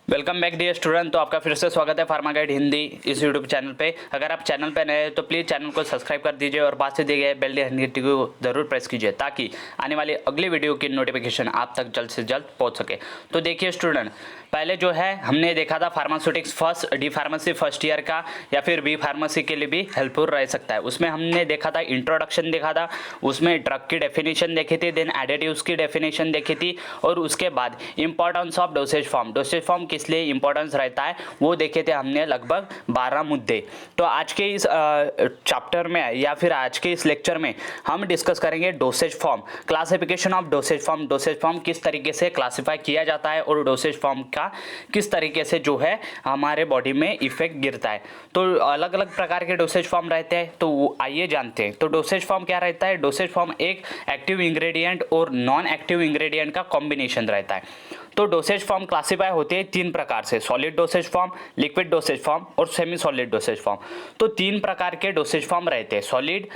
Welcome back dear student. तो आपका फिर से स्वागत है फार्मा गाइड हिंदी इस यूट्यूब चैनल पे। अगर आप चैनल पे नए हैं तो प्लीज़ चैनल को सब्सक्राइब कर दीजिए और पास से दिए गए बेल घंटी को जरूर प्रेस कीजिए ताकि आने वाली अगली वीडियो की नोटिफिकेशन आप तक जल्द से जल्द पहुंच सके। तो देखिए स्टूडेंट, पहले जो है हमने देखा था pharmaceutics first, D pharmacy first year का या फिर बी फार्मेसी के लिए भी हेल्पफुल रह सकता है। उसमें हमने देखा था इंट्रोडक्शन देखा था, उसमें ड्रग की डेफिनेशन देखी थी, देन एडिटिव्स की डेफिनेशन देखी थी और उसके बाद इंपॉर्टेंस ऑफ डोसेज फॉर्म किस लिए इंपॉर्टेंस रहता है वो देखे थे हमने लगभग 12 मुद्दे। तो आज के इस चैप्टर में या फिर आज के इस लेक्चर में हम डिस्कस करेंगे dosage form, classification of dosage form किस तरीके से क्लासिफाई किया जाता है और डोसेज फॉर्म का किस तरीके से जो है हमारे बॉडी में इफेक्ट गिरता है। तो अलग अलग प्रकार के डोसेज फॉर्म रहते हैं, तो आइए जानते हैं। तो डोसेज फॉर्म क्या रहता है? डोसेज फॉर्म एक एक्टिव इंग्रेडिएंट और नॉन एक्टिव इंग्रेडिएंट का कॉम्बिनेशन रहता है। तो डोसेज फॉर्म क्लासिफाई होते हैं 3 प्रकार से, solid dosage form, liquid dosage form और सेमी सॉलिड डोसेज फॉर्म। तो 3 प्रकार के डोसेज फॉर्म रहते हैं, solid,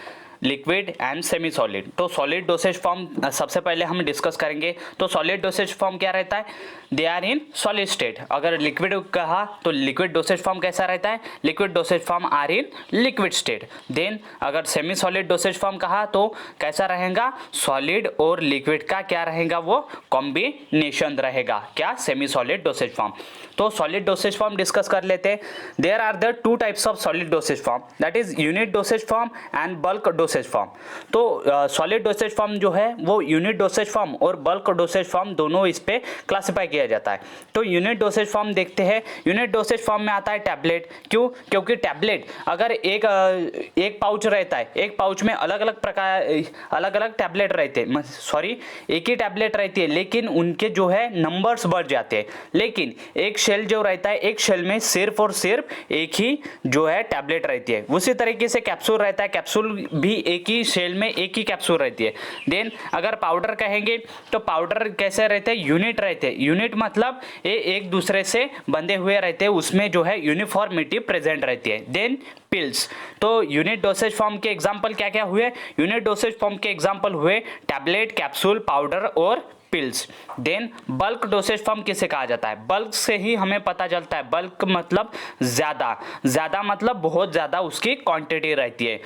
liquid and semi solid. तो सॉलिड डोसेज फॉर्म सबसे पहले हम डिस्कस करेंगे। तो सॉलिड डोसेज फॉर्म क्या रहता है? They are in solid state. अगर लिक्विड कहा तो लिक्विड डोसेज फॉर्म कैसा रहता है? Liquid dosage form are in liquid state. Then अगर सेमी सॉलिड डोसेज फॉर्म कहा तो कैसा रहेगा? सॉलिड और लिक्विड का क्या रहेगा? वो कॉम्बिनेशन रहेगा। क्या? Semi solid dosage form. तो सॉलिड डोसेज फॉर्म डिस्कस कर लेते हैं। There are the 2 types of solid dosage form, that is unit dosage form and bulk dosage form. तो सॉलिड डोसेज फॉर्म जो है वो यूनिट डोसेज फॉर्म और bulk dosage form दोनों इस पे क्लासिफाई किया जाता है। तो यूनिट डोसेज फॉर्म देखते हैं। यूनिट डोसेज फॉर्म में आता है टैबलेट। क्यों? क्योंकि टैबलेट अगर एक पाउच रहता है, एक पाउच में अलग अलग टैबलेट रहते हैं, सॉरी एक ही टैबलेट रहती है लेकिन उनके जो है नंबर्स बढ़ जाते हैं। लेकिन एक शेल जो रहता है, एक शेल में सिर्फ और सिर्फ एक ही जो है टैबलेट रहती है। उसी तरीके से कैप्सूल रहता है, कैप्सूल भी एक ही शेल में एक ही कैप्सूल रहती है। देन अगर पाउडर कहेंगे तो पाउडर कैसे रहते हैं? यूनिट रहते हैं। यूनिट मतलब ये एक दूसरे से बंधे हुए रहते हैं, उसमें जो है यूनिफॉर्मिटी प्रेजेंट रहती है। Then pills. तो यूनिट डोसेज फॉर्म के एग्जांपल क्या क्या हुए? यूनिट डोसेज फॉर्म के एग्जांपल हुए टैबलेट, कैप्सूल, पाउडर और pills. Then bulk dosage form किसे कहा जाता है? बल्क से ही हमें पता चलता है, बल्क मतलब ज्यादा मतलब बहुत ज्यादा उसकी क्वांटिटी रहती है।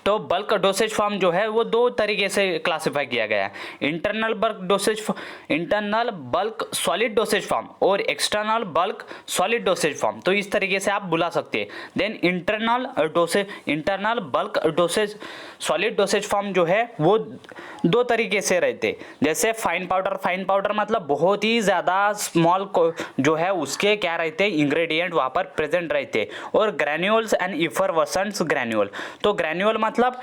तो बल्क डोसेज फॉर्म जो है वो 2 तरीके से क्लासिफाई किया गया है, internal bulk solid dosage form और external bulk solid dosage form. तो इस तरीके से आप बुला सकते हैं। Then internal bulk dosage solid dosage form जो है वो 2 तरीके से रहते हैं। जैसे फाइन पाउडर मतलब बहुत ही ज़्यादा स्मॉल जो है उसके क्या रहते हैं? इंग्रेडिएंट वहाँ पर प्रेजेंट रहते हैं। और ग्रैन्यूल्स एंड इफरवेसेंट ग्रैन्यूल। तो ग्रैन्यूल मतलब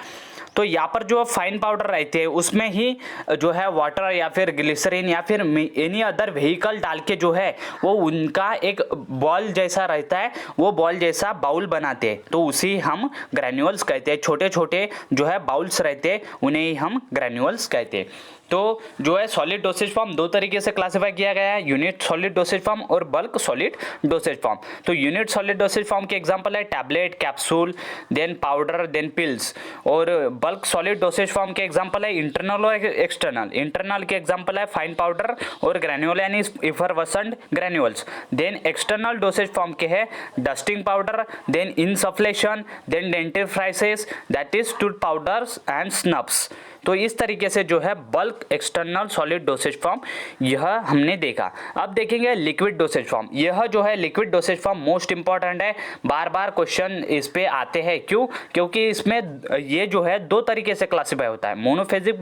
तो यहाँ पर जो फाइन पाउडर रहते हैं उसमें ही जो है वाटर या फिर ग्लिसरीन या फिर एनी अदर व्हीकल डाल के जो है वो उनका एक बॉल जैसा रहता है, वो बॉल जैसा बाउल बनाते हैं, तो उसी हम ग्रैन्यूल्स कहते हैं। छोटे छोटे जो है बाउल्स रहते हैं उन्हें ही हम ग्रैन्यूल्स कहते हैं। तो जो है सॉलिड डोसेज फॉर्म 2 तरीके से क्लासिफाई किया गया है, यूनिट सॉलिड डोसेज फॉर्म और बल्क सॉलिड डोसेज फॉर्म। तो यूनिट सॉलिड डोसेज फॉर्म के एग्जांपल है tablet, capsule, then powder, then pills. और बल्क सॉलिड डोसेज फॉर्म के एग्जांपल है इंटरनल और एक्सटर्नल। इंटरनल के एग्जांपल है फाइन पाउडर और ग्रैन्यूल यानी effervescent granules. Then external dosage form के है dusting powder, then insufflation, then dentifrices, that is tooth powders and snuffs. तो इस तरीके से जो है bulk external solid dosage form यह हमने देखा। अब देखेंगे लिक्विड डोसेज फॉर्म। यह जो है liquid dosage form most important है, बार बार क्वेश्चन इस पे आते हैं। क्यों? क्योंकि इसमें ये जो है 2 तरीके से क्लासिफाई होता है, मोनोफेजिक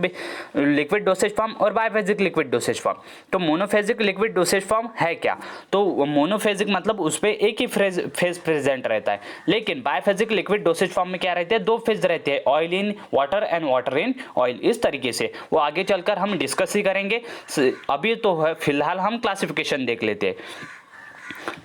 लिक्विड डोसेज फॉर्म और बायफेजिक लिक्विड डोसेज फॉर्म। तो मोनोफेजिक लिक्विड डोसेज फॉर्म है क्या? तो मोनोफेजिक मतलब उस पर एक ही फेज प्रेजेंट रहता है, लेकिन बायफेजिक लिक्विड डोसेज फॉर्म में क्या रहते हैं? 2 फेज रहते हैं, oil in water and water in oil. इस तरीके से वो आगे चलकर हम डिस्कस ही करेंगे। अभी तो है फिलहाल हम क्लासिफिकेशन देख लेते हैं।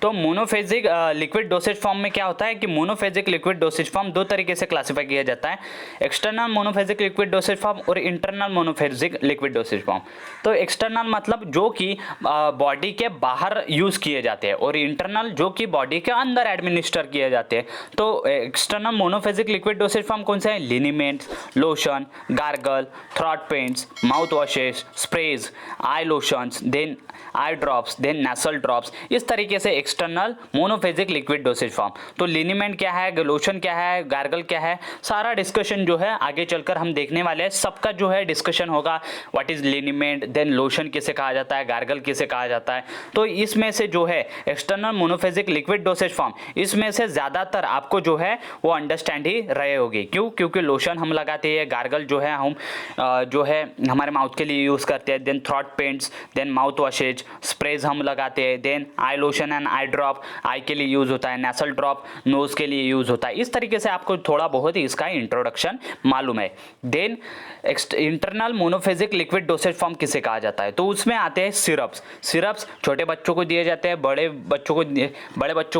तो मोनोफेजिक लिक्विड डोसेज फॉर्म में क्या होता है कि मोनोफेजिक लिक्विड डोसेज फॉर्म दो तरीके से क्लासिफाई किया जाता है, external monophasic liquid dosage form और internal monophasic liquid dosage form. तो एक्सटर्नल मतलब जो कि बॉडी के बाहर यूज़ किए जाते हैं और इंटरनल जो कि बॉडी के अंदर एडमिनिस्टर किए जाते हैं। तो external monophasic liquid dosage form कौन से हैं? Liniments, lotion, gargle, throat paints, mouth washes, sprays, eye lotions, then eye drops, then nasal drops, इस तरीके से external monophasic liquid dosage form. तो लिनीमेंट क्या है, लोशन क्या है, गार्गल क्या है, सारा डिस्कशन जो है आगे चलकर हम देखने वाले हैं। सबका जो है डिस्कशन होगा, व्हाट इज लिनीमेंट, देन लोशन किसे कहा जाता है, गार्गल किसे कहा जाता है। तो इसमें से जो है external monophasic liquid dosage form, इसमें से ज़्यादातर आपको जो है वो अंडरस्टैंड ही रहे होगी। क्यों? क्योंकि लोशन हम लगाते हैं, गार्गल जो है हम जो है हमारे माउथ के लिए यूज़ करते हैं, then throat paints, then mouth washes, sprays हम लगाते हैं, then eye lotion and eye drop eye के लिए यूज़ होता है, नेसल ड्रॉप नोज के लिए यूज़ होता है। इस तरीके से आपको थोड़ा बहुत ही इसका इंट्रोडक्शन मालूम है। Then internal monophasic liquid dosage form किसे कहा जाता है? तो उसमें आते हैं सिरप्स। सिरप्स छोटे बच्चों को दिए जाते हैं, बड़े बच्चों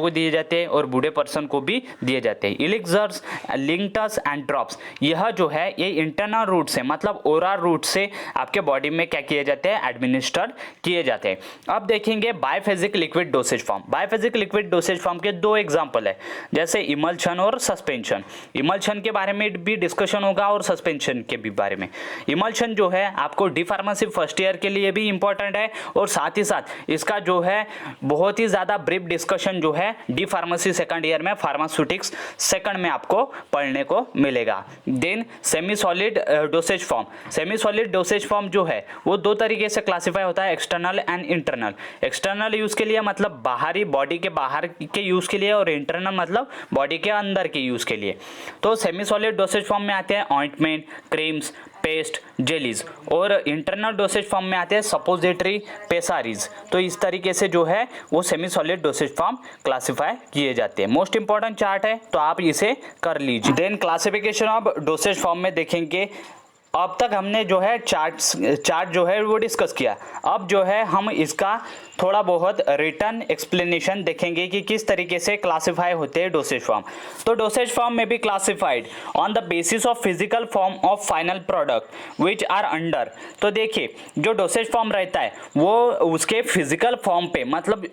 को दिए जाते हैं और बूढ़े पर्सन को भी दिए जाते हैं। इलिक्सर्स, लिंक्टस एंड ड्रॉप्स, यह जो है ये इंटरनल रूट से मतलब ओरल रूट से आपके बॉडी में क्या किए जाते हैं? एडमिनिस्टर किए जाते हैं। अब देखेंगे biphasic liquid dosage form. Biphasic liquid dosage form के दो एग्जांपल है, जैसे इमल्शन और सस्पेंशन। इमल्शन के बारे में भी डिस्कशन होगा और सस्पेंशन के भी बारे में। इमल्शन जो है आपको डी फार्मेसी फर्स्ट ईयर के लिए भी इंपॉर्टेंट है और साथ ही साथ इसका जो है बहुत ही ज़्यादा ब्रीफ डिस्कशन जो है डी फार्मेसी सेकंड ईयर में फार्मास्यूटिक्स सेकंड में आपको पढ़ने को मिलेगा। Then semi solid dosage form. Semi solid dosage form जो है वो दो तरीके से क्लासिफाई होता है, external and internal. External use के लिए मतलब बाहरी बॉडी के बाहर के यूज के लिए, और इंटरनल मतलब बॉडी के अंदर के यूज के लिए। तो सेमी सॉलिड डोसेज फॉर्म में आते हैं ऑइंटमेंट, क्रीम्स, पेस्ट, जेलीज, और इंटरनल डोसेज फॉर्म में आते हैं सपोजिटरी, पेसारीज। तो इस तरीके से जो है वो semi solid dosage form classify किए जाते हैं। मोस्ट इंपॉर्टेंट चार्ट है तो आप इसे कर लीजिए। Then classification of dosage form में देखेंगे, अब तक हमने जो है चार्ट जो है वो डिस्कस किया। अब जो है हम इसका थोड़ा बहुत रिटर्न एक्सप्लेनेशन देखेंगे कि किस तरीके से क्लासिफाई होते हैं डोसेज फॉर्म। तो डोसेज फॉर्म में भी classified on the basis of physical form of final product which are under. तो देखिए जो डोसेज फॉर्म रहता है वो उसके फिजिकल फॉर्म पे मतलब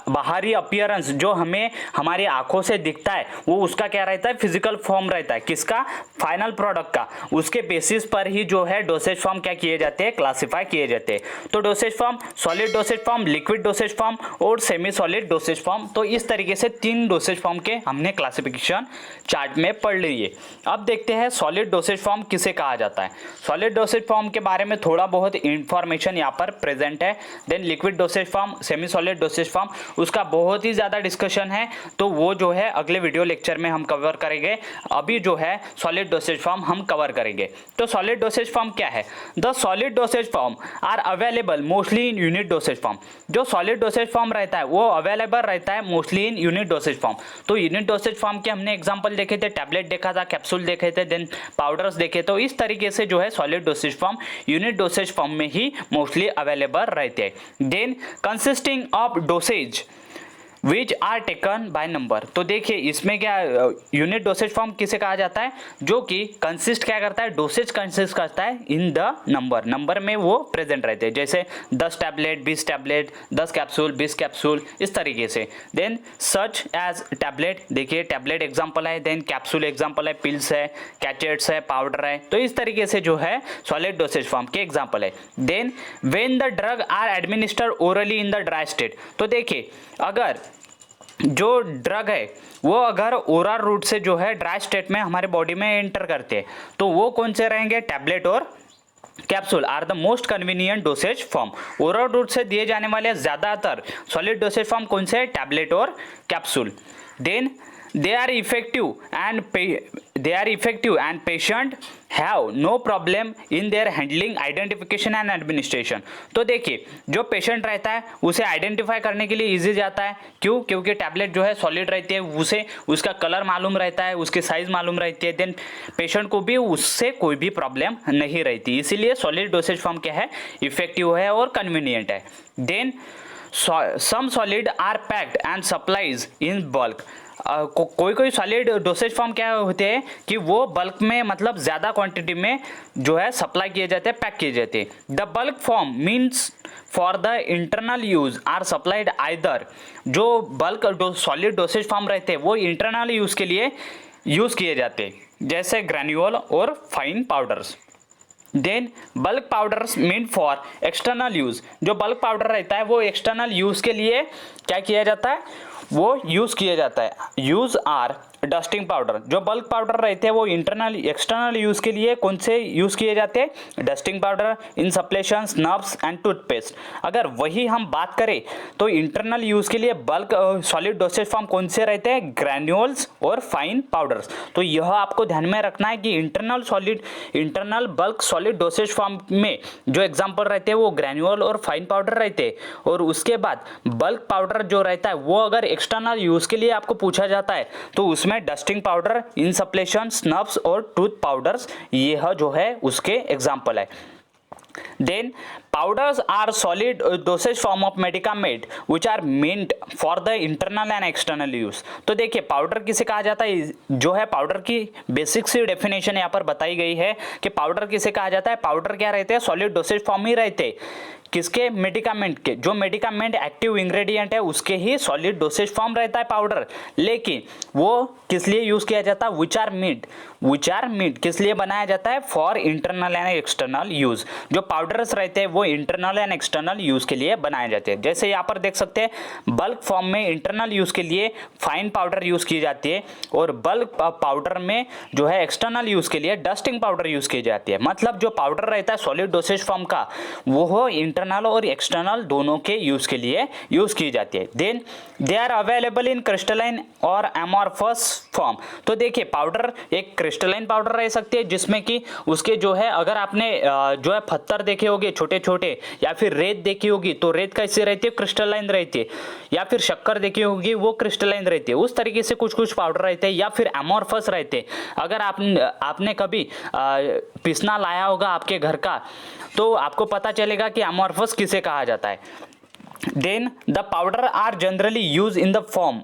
बाहरी अपीयरेंस जो हमें हमारी आंखों से दिखता है वो उसका क्या रहता है? फिजिकल फॉर्म रहता है। किसका? फाइनल प्रोडक्ट का। उसके बेसिस पर ही जो है डोसेज फॉर्म क्या किए जाते हैं? क्लासिफाई किए जाते हैं। तो dosage form, solid dosage form, liquid dosage form और सेमी सॉलिड डोसेज फॉर्म। तो इस तरीके से तीन डोसेज फॉर्म के हमने क्लासिफिकेशन चार्ट में पढ़ लिए। अब देखते हैं सॉलिड डोसेज फॉर्म किसे कहा जाता है। सॉलिड डोसेज फॉर्म के बारे में थोड़ा बहुत इंफॉर्मेशन यहाँ पर प्रेजेंट है। Then liquid dosage form, semi solid dosage form, उसका बहुत ही ज्यादा डिस्कशन है तो वो जो है अगले वीडियो लेक्चर में हम कवर करेंगे। अभी जो है सॉलिड डोसेज फॉर्म हम कवर करेंगे। तो सॉलिड डोसेज फॉर्म क्या है? The solid dosage form are available mostly in unit dosage form. जो सॉलिड डोसेज फॉर्म रहता है वो अवेलेबल रहता है mostly in unit dosage form. तो यूनिट डोसेज फॉर्म के हमने एग्जांपल देखे थे, टैबलेट देखा था, कैप्सूल देखे थे, देन पाउडर्स देखे। तो इस तरीके से जो है solid dosage form unit dosage form में ही मोस्टली अवेलेबल रहते हैं। Then consisting of dosage which are taken by number. तो देखिए इसमें क्या यूनिट डोसेज फॉर्म किसे कहा जाता है? जो कि कंसिस्ट क्या करता है? डोसेज कंसिस्ट करता है इन द नंबर में वो प्रेजेंट रहते हैं। जैसे 10 टैबलेट, 20 टैबलेट, 10 कैप्सूल, 20 कैप्सूल, इस तरीके से। देन सच एज टैबलेट, देखिए टैबलेट एग्जाम्पल है, देन कैप्सूल एग्जाम्पल है, पिल्स है, कैचेट्स है, पाउडर है। तो इस तरीके से जो है सॉलिड डोसेज फॉर्म के एग्जाम्पल है। Then when the drug are administered orally in the dry state. तो देखिए अगर जो ड्रग है वो अगर ओरल रूट से जो है ड्राई स्टेट में हमारे बॉडी में एंटर करते हैं तो वो कौन से रहेंगे? टैबलेट और capsule are the most convenient dosage form. Oral route से दिए जाने वाले ज्यादातर सॉलिड डोसेज फॉर्म कौन से? टैबलेट और capsule. Then they are effective and patient have no problem in their handling, identification and administration। तो देखिए जो पेशेंट रहता है उसे आइडेंटिफाई करने के लिए इजी जाता है। क्यों? क्योंकि टैबलेट जो है सॉलिड रहती है, उसे उसका कलर मालूम रहता है, उसकी साइज मालूम रहती है। देन पेशेंट को भी उससे कोई भी प्रॉब्लम नहीं रहती, इसीलिए सॉलिड डोसेज फॉर्म क्या है? इफेक्टिव है और कन्वीनियंट है। Then some solid are packed and supplies in bulk. कोई कोई सॉलिड डोसेज फॉर्म क्या होते हैं कि वो बल्क में मतलब ज़्यादा क्वांटिटी में जो है सप्लाई किए जाते हैं, पैक किए जाते हैं। The bulk form means for the internal use are supplied either. जो बल्क सॉलिड डोसेज फॉर्म रहते हैं वो इंटरनल यूज के लिए यूज किए जाते हैं, जैसे ग्रेन्यूल और fine powders. Then bulk powders mean for external use. जो बल्क पाउडर रहता है वो एक्सटर्नल यूज के लिए क्या किया जाता है, वो यूज किया जाता है। Use are dusting powder. जो बल्क पाउडर रहते हैं वो इंटरनल एक्सटर्नल यूज के लिए कौन से यूज किए जाते हैं, डस्टिंग पाउडर, इंसप्लेशंस, नब्स एंड टूथपेस्ट। अगर वही हम बात करें तो इंटरनल यूज के लिए बल्क सॉलिड डोसेज फॉर्म कौन से रहते हैं, ग्रैन्यूल्स और फाइन पाउडर्स। तो यह आपको ध्यान में रखना है कि internal bulk solid dosage form में जो एग्जाम्पल रहते हैं वो ग्रैन्यूल और फाइन पाउडर रहते हैं। और उसके बाद बल्क पाउडर जो रहता है वो अगर एक्सटर्नल यूज के लिए आपको पूछा जाता है तो उसमें डस्टिंग पाउडर, इंसप्लेशन, स्नब्स और टूथ पाउडर्स यह जो है उसके एग्जाम्पल है। Then powders are solid dosage form of medicament which are meant for the internal and external use। तो देखिए पाउडर किसे कहा जाता है, जो है पाउडर की बेसिक सी डेफिनेशन यहाँ पर बताई गई है कि पाउडर किसे कहा जाता है। पाउडर क्या रहते हैं, सॉलिड डोसेज फॉर्म ही रहते हैं। किसके, मेडिकामेंट के। जो मेडिकामेंट एक्टिव इंग्रेडिएंट है उसके ही सॉलिड डोसेज फॉर्म रहता है पाउडर। लेकिन वो किस लिए यूज किया जाता है, विच आर मीट किस लिए बनाया जाता है, for internal and external use. जो पाउडर्स रहते हैं वो इंटरनल एंड एक्सटर्नल यूज के लिए बनाए जाते हैं। जैसे यहाँ पर देख सकते हैं बल्क फॉर्म में इंटरनल यूज के लिए फाइन पाउडर यूज की जाती है और बल्क पाउडर में जो है एक्सटर्नल यूज के लिए डस्टिंग पाउडर यूज की जाती है। मतलब जो पाउडर रहता है सॉलिड डोसेज फॉर्म का वो इंटरनल और एक्सटर्नल दोनों के यूज के लिए यूज की जाती है। Then they are available in crystalline और एमॉर्फस फॉर्म। तो देखिए पाउडर एक क्रिस्टलाइन पाउडर रह सकती है जिसमें कि उसके जो है अगर आपने जो है पत्थर देखे होंगे छोटे छोटे या फिर रेत देखी होगी तो रेत कैसी रहती है, क्रिस्टलाइन रहती है। या फिर शक्कर देखी होगी वो क्रिस्टलाइन रहती है। उस तरीके से कुछ कुछ पाउडर रहते हैं या फिर एमॉर्फस रहते हैं। अगर आपने कभी पिसना लाया होगा आपके घर का तो आपको पता चलेगा कि एमॉर्फस किसे कहा जाता है। Then the powder are generally use in the form.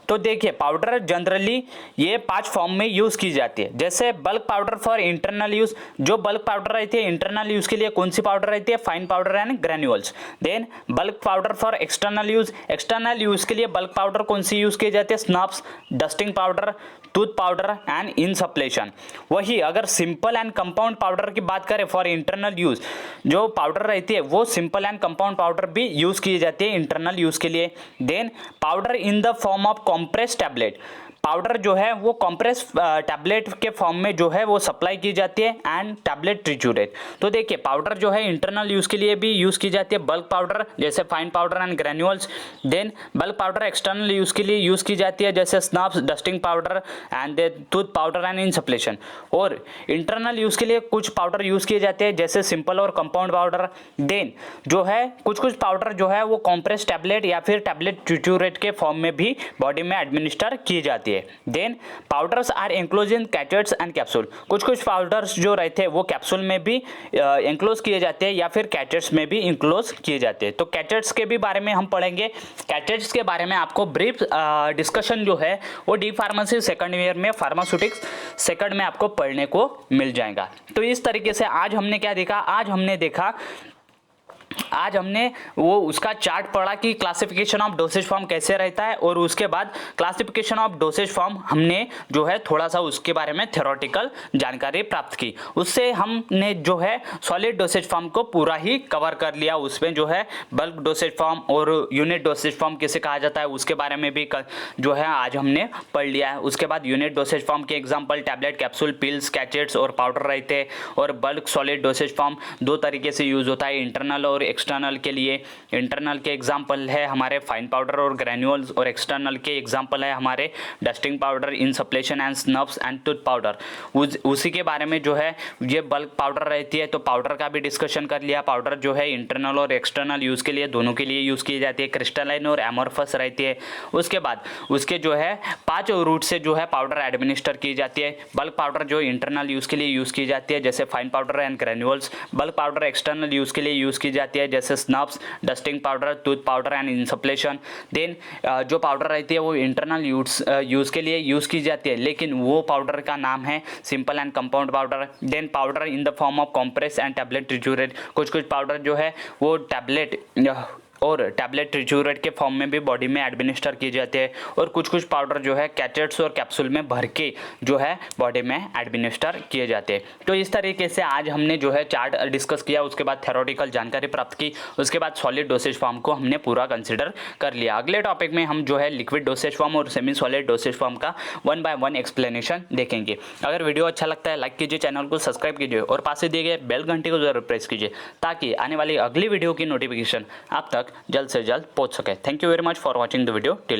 तो देखिए पाउडर जनरली ये 5 फॉर्म में यूज की जाती है। जैसे bulk powder for internal use. जो बल्क पाउडर रहती है इंटरनल यूज के लिए कौन सी पाउडर रहती है, fine powder and granules. Then bulk powder for external use. External use के लिए बल्क पाउडर कौन सी यूज की जाती है, snuffs, dusting powder, tooth powder and insufflation. वही अगर सिंपल एंड कंपाउंड पाउडर की बात करें फॉर इंटरनल यूज, जो पाउडर रहती है वो सिंपल एंड कंपाउंड पाउडर भी यूज की जाती है इंटरनल यूज के लिए। Then powder in the form of compress tablet. Powder जो है वो कॉम्प्रेस टैबलेट के फॉर्म में जो है वो सप्लाई की जाती है एंड टैबलेट ट्रिचुरेट। तो देखिए पाउडर जो है इंटरनल यूज के लिए भी यूज की जाती है बल्क पाउडर जैसे fine powder and granules. Then bulk powder external use के लिए यूज की जाती है जैसे snuffs, dusting powder and tooth powder and insufflation. और इंटरनल यूज के लिए कुछ पाउडर यूज किए जाते हैं जैसे सिंपल और कंपाउंड पाउडर। देन जो है कुछ कुछ पाउडर जो है वो कॉम्प्रेस टैबलेट या फिर टैबलेट ट्रिचुरेट के फॉर्म में भी बॉडी में एडमिनिस्टर की जाती है। Then powders are enclose in cachets and capsule. कुछ कुछ पाउडर्स जो रहते हैं वो कैप्सूल में भी एंक्लोज किए जाते हैं या फिर कैचेट्स में भी एंक्लोज किए जाते हैं। तो कैचेट्स के भी बारे में हम पढ़ेंगे। कैचेट्स के बारे में आपको ब्रीफ डिस्कशन जो है वो डी फार्मेसी सेकंड ईयर में, फार्मास्यूटिक्स सेकंड में आपको पढ़ने को मिल जाएगा। तो इस तरीके से आज हमने क्या देखा, आज हमने वो उसका चार्ट पढ़ा कि क्लासिफिकेशन ऑफ डोसेज फॉर्म कैसे रहता है और उसके बाद क्लासिफिकेशन ऑफ डोसेज फॉर्म हमने जो है थोड़ा सा उसके बारे में थ्योरेटिकल जानकारी प्राप्त की। उससे हमने जो है सॉलिड डोसेज फॉर्म को पूरा ही कवर कर लिया। उसमें जो है बल्क डोसेज फॉर्म और यूनिट डोसेज फॉर्म किसे कहा जाता है उसके बारे में भी जो है आज हमने पढ़ लिया है। उसके बाद यूनिट डोसेज फॉर्म के एग्जाम्पल टैबलेट, कैप्सूल, पिल्स, कैचेट्स और पाउडर रहते हैं। और बल्क सॉलिड डोसेज फॉर्म 2 तरीके से यूज होता है, इंटरनल और एक्सटर्नल के लिए। इंटरनल के एग्जांपल है हमारे फाइन पाउडर और ग्रैन्यूल्स और एक्सटर्नल के एग्जांपल है हमारे dusting powder, insufflation and snuffs and tooth powder. उसी के बारे में जो है ये बल्क पाउडर रहती है तो पाउडर का भी डिस्कशन कर लिया। पाउडर जो है इंटरनल और एक्सटर्नल यूज के लिए दोनों के लिए यूज की जाती है, क्रिस्टलाइन और एमॉर्फस रहती है। उसके बाद उसके जो है 5 रूट से जो है पाउडर एडमिनिस्टर की जाती है। बल्क पाउडर जो इंटरनल यूज के लिए यूज की जाती है जैसे fine powder and granules. Bulk powder external use के लिए यूज की जाती जाती है, जैसे snuffs, dusting powder, tooth powder and insufflation. Then जो पाउडर रहती है वो इंटरनल यूज़ के लिए यूज़ की जाती है, लेकिन वो पाउडर का नाम है simple and compound powder. Then powder in the form of compress and tablet triturate, कुछ पाउडर जो है वो टैबलेट और टैबलेट ट्रिचुरेट के फॉर्म में भी बॉडी में एडमिनिस्टर किए जाते हैं, और कुछ पाउडर जो है कैचेट्स और कैप्सूल में भर के जो है बॉडी में एडमिनिस्टर किए जाते हैं। तो इस तरीके से आज हमने जो है चार्ट डिस्कस किया, उसके बाद थ्योरेटिकल जानकारी प्राप्त की, उसके बाद सॉलिड डोसेज फॉर्म को हमने पूरा कंसिडर कर लिया। अगले टॉपिक में हम जो है लिक्विड डोसेज फॉर्म और सेमी सॉलिड डोसेज फॉर्म का 1 बाय 1 एक्सप्लेनेशन देखेंगे। अगर वीडियो अच्छा लगता है लाइक कीजिए, चैनल को सब्सक्राइब कीजिए और पास से दिए गए बेल घंटी को जरूर प्रेस कीजिए, ताकि आने वाली अगली वीडियो की नोटिफिकेशन आप तक जल्द से जल्द पहुंच सके। Thank you very much for watching the video till